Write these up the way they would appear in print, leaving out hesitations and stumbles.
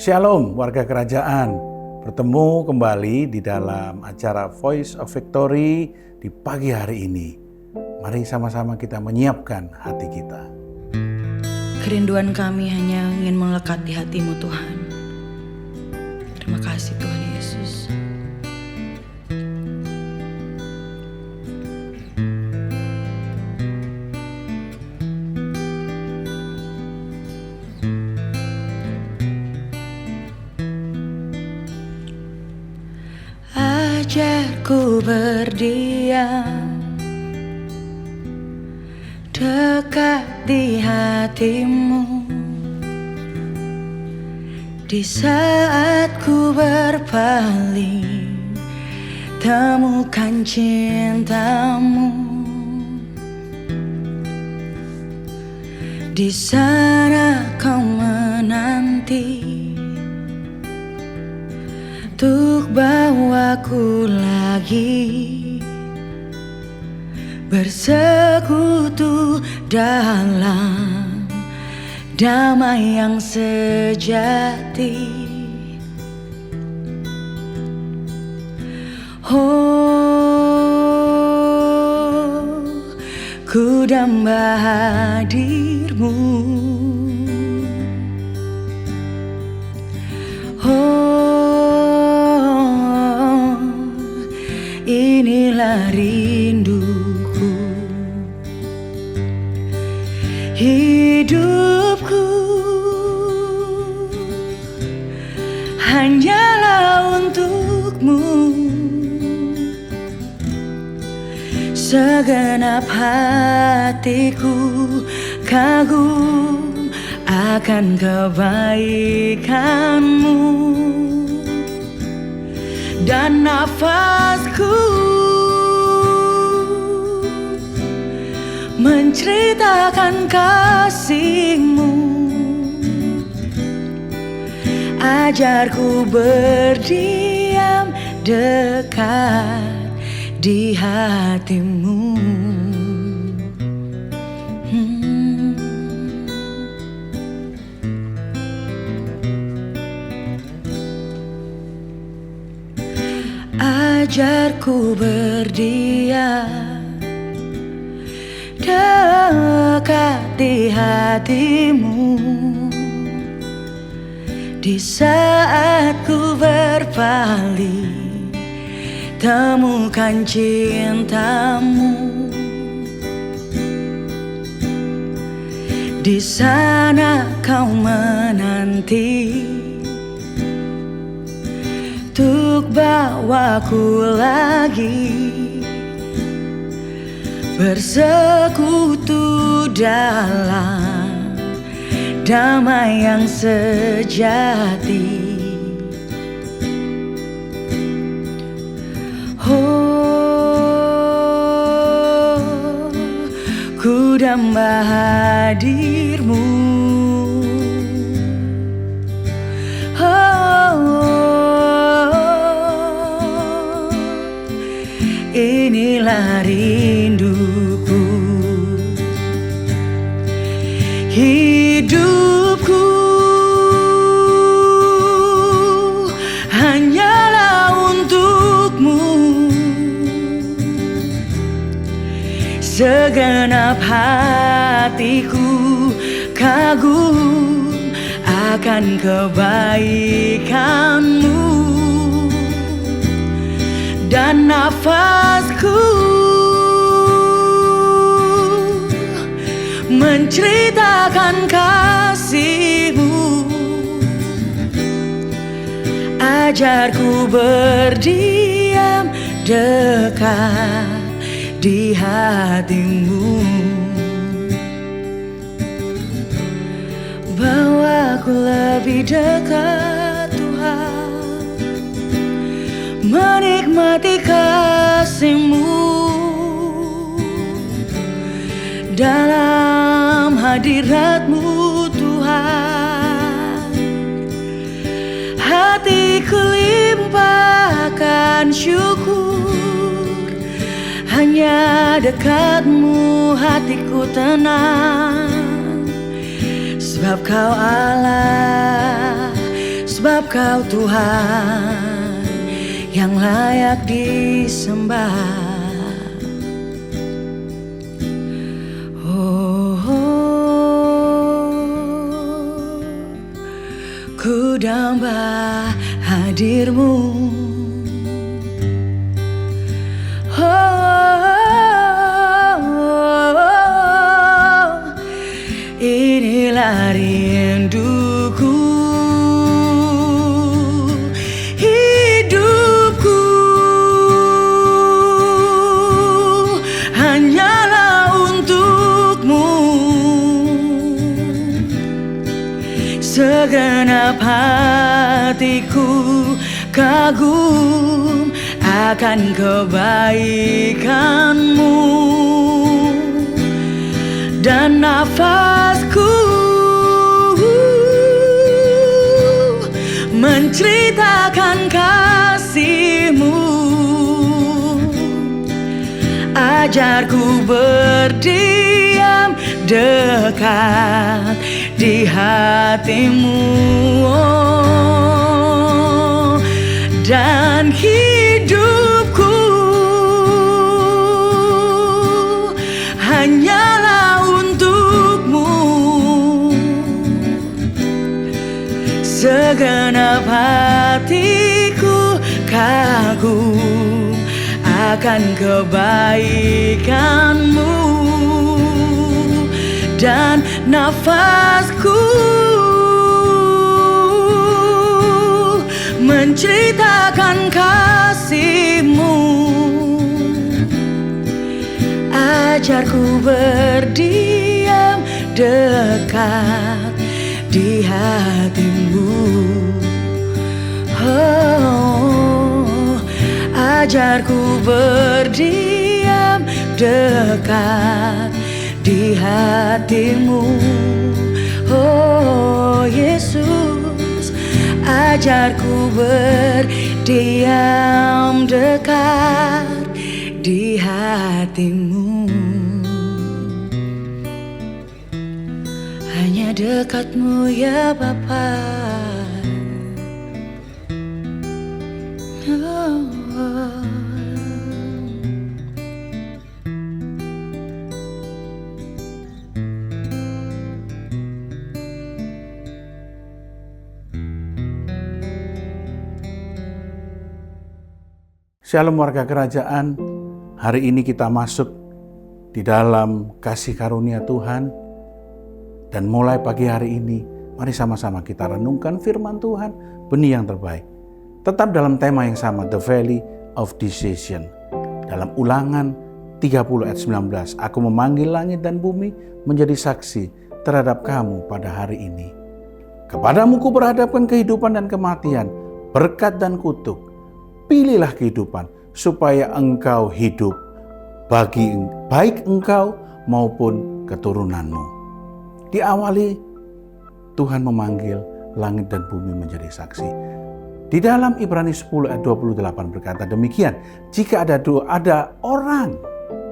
Shalom warga kerajaan, bertemu kembali di dalam acara Voice of Victory di pagi hari ini. Mari sama-sama kita menyiapkan hati kita. Kerinduan kami hanya ingin melekat di hati-Mu Tuhan. Terima kasih Tuhan Yesus. Ajarku berdiam dekat di hati-Mu, di saat ku berpaling temukan cinta-Mu. Di sana Kau menanti untuk bawaku lagi bersekutu dalam damai yang sejati. Oh, ku damba hadir-Mu. Inilah rinduku, hidupku hanyalah untuk-Mu. Segenap hatiku kagum akan kebaikan-Mu, dan nafasku menceritakan kasih-Mu. Ajarku berdiam dekat di hati-Mu. Ajarku berdiam dekat di hati-Mu, di saat ku berpaling temukan cinta-Mu. Di sana Kau menanti untuk bawaku lagi bersekutu dalam damai yang sejati. Oh, ku damba hadir-Mu. Inilah rinduku, hidupku hanyalah untuk-Mu. Segenap hatiku kagum akan kebaikan-Mu, dan nafasku menceritakan kasih-Mu. Ajarku berdiam dekat di hati-Mu. Bawaku lebih dekat Tuhan, menikmati kasih-Mu dalam hadirat-Mu Tuhan. Hatiku limpahkan syukur, hanya dekat-Mu hatiku tenang. Sebab Kau Allah, sebab Kau Tuhan yang layak disembah. Ku damba hadir-Mu. Inilah rinduku, hidupku hanyalah untuk-Mu. Segenap hatiku kagum akan kebaikan-Mu, dan nafasku menceritakan kasih-Mu. Ajarku berdiam dekat di hati-Mu, dan hidupku hanyalah untuk-Mu. Segenap hatiku kagum akan kebaikan-Mu, dan nafasku menceritakan kasih-Mu. Ajarku berdiam dekat di hati-Mu. Ajarku berdiam dekat di hati-Mu. Oh Yesus, ajarku berdiam dekat di hati-Mu. Hanya dekat-Mu ya Bapa. Shalom warga kerajaan, hari ini kita masuk di dalam kasih karunia Tuhan. Dan mulai pagi hari ini, mari sama-sama kita renungkan firman Tuhan, benih yang terbaik. Tetap dalam tema yang sama, The Valley of Decision. Dalam Ulangan 30 ayat 19, aku memanggil langit dan bumi menjadi saksi terhadap kamu pada hari ini. Kepadamu ku berhadapkan kehidupan dan kematian, berkat dan kutuk. Pilihlah kehidupan supaya engkau hidup, baik engkau maupun keturunanmu. Diawali Tuhan memanggil langit dan bumi menjadi saksi. Di dalam Ibrani 10 ayat 28 berkata demikian, jika ada orang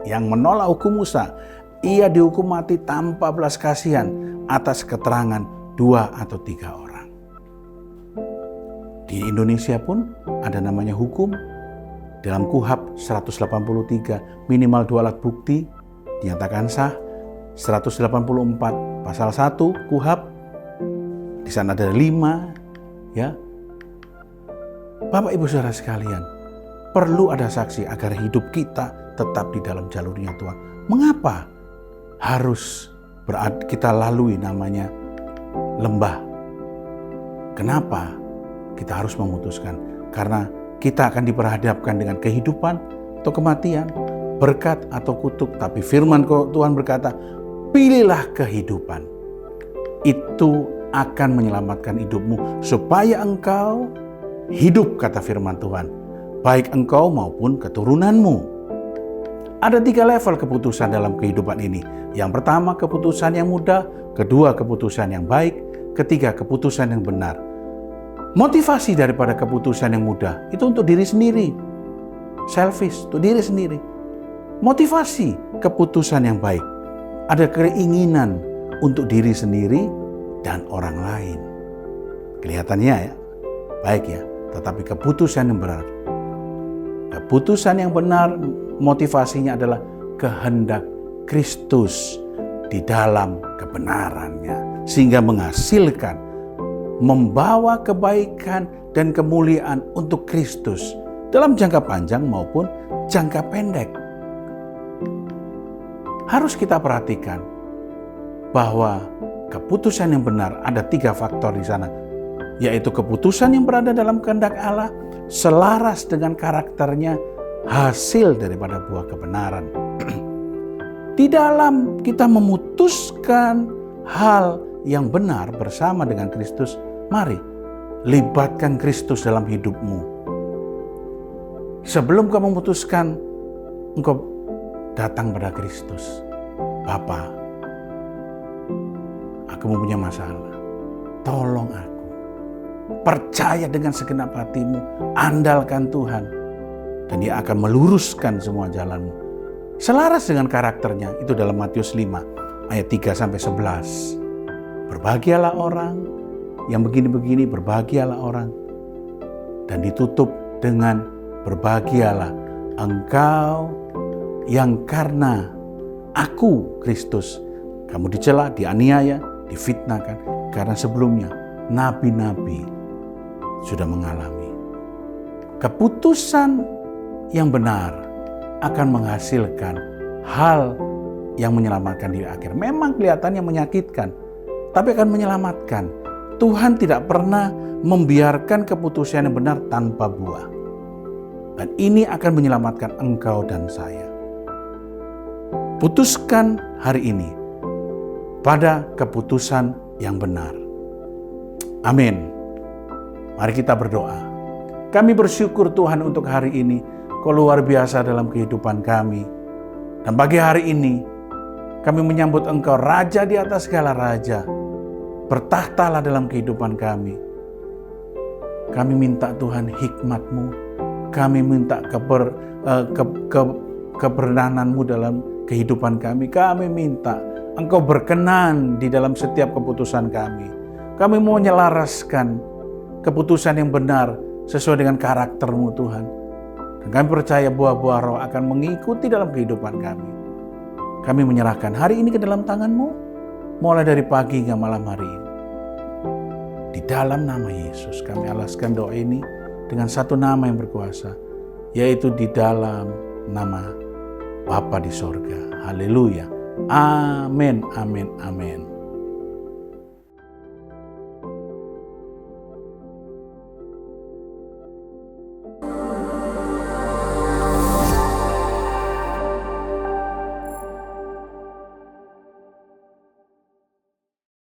yang menolak hukum Musa, ia dihukum mati tanpa belas kasihan atas keterangan 2 atau 3 orang. Di Indonesia pun ada namanya hukum. Dalam KUHP 183 minimal 2 alat bukti dinyatakan sah. 184 pasal 1 KUHP, di sana ada 5 ya. Bapak Ibu Saudara sekalian, perlu ada saksi agar hidup kita tetap di dalam jalurnya Tuhan. Mengapa harus kita lalui namanya lembah? Kenapa kita harus memutuskan? Karena kita akan diperhadapkan dengan kehidupan atau kematian, berkat atau kutuk. Tapi firman Tuhan berkata, pilihlah kehidupan. Itu akan menyelamatkan hidupmu supaya engkau hidup, kata firman Tuhan, baik engkau maupun keturunanmu. Ada 3 level keputusan dalam kehidupan ini. Yang pertama, keputusan yang mudah. Kedua, keputusan yang baik. Ketiga, keputusan yang benar. Motivasi daripada keputusan yang mudah itu untuk diri sendiri. Selfish, untuk diri sendiri. Motivasi keputusan yang baik, ada keinginan untuk diri sendiri dan orang lain. Kelihatannya ya, baik ya, tetapi keputusan yang benar. Keputusan yang benar motivasinya adalah kehendak Kristus di dalam kebenarannya, sehingga menghasilkan, membawa kebaikan dan kemuliaan untuk Kristus dalam jangka panjang maupun jangka pendek. Harus kita perhatikan bahwa keputusan yang benar ada 3 faktor di sana, yaitu keputusan yang berada dalam kehendak Allah, selaras dengan karakternya, hasil daripada buah kebenaran. Di dalam kita memutuskan hal yang benar bersama dengan Kristus, mari libatkan Kristus dalam hidupmu. Sebelum kamu memutuskan, engkau datang pada Kristus. Bapa, aku mempunyai masalah, tolong aku. Percaya dengan segenap hatimu, andalkan Tuhan, dan Dia akan meluruskan semua jalanmu. Selaras dengan karakternya, itu dalam Matius 5 ayat 3-11. Berbahagialah orang yang begini-begini, berbahagialah orang. Dan ditutup dengan berbahagialah engkau yang karena aku, Kristus, kamu dicela, dianiaya, difitnahkan, karena sebelumnya nabi-nabi sudah mengalami. Keputusan yang benar akan menghasilkan hal yang menyelamatkan di akhir. Memang kelihatannya menyakitkan, tapi akan menyelamatkan. Tuhan tidak pernah membiarkan keputusan yang benar tanpa buah. Dan ini akan menyelamatkan engkau dan saya. Putuskan hari ini pada keputusan yang benar. Amin. Mari kita berdoa. Kami bersyukur Tuhan untuk hari ini, Kau luar biasa dalam kehidupan kami. Dan pagi hari ini, kami menyambut Engkau Raja di atas segala raja. Bertahtalah dalam kehidupan kami. Kami minta Tuhan hikmat-Mu. Kami minta keberkenan-Mu dalam kehidupan kami. Kami minta Engkau berkenan di dalam setiap keputusan kami. Kami mau menyelaraskan keputusan yang benar sesuai dengan karakter-Mu Tuhan. Dan kami percaya buah-buah roh akan mengikuti dalam kehidupan kami. Kami menyerahkan hari ini ke dalam tangan-Mu, mulai dari pagi hingga malam hari ini. Di dalam nama Yesus kami alaskan doa ini dengan satu nama yang berkuasa, yaitu di dalam nama Bapa di sorga. Haleluya. Amin, amin, amin.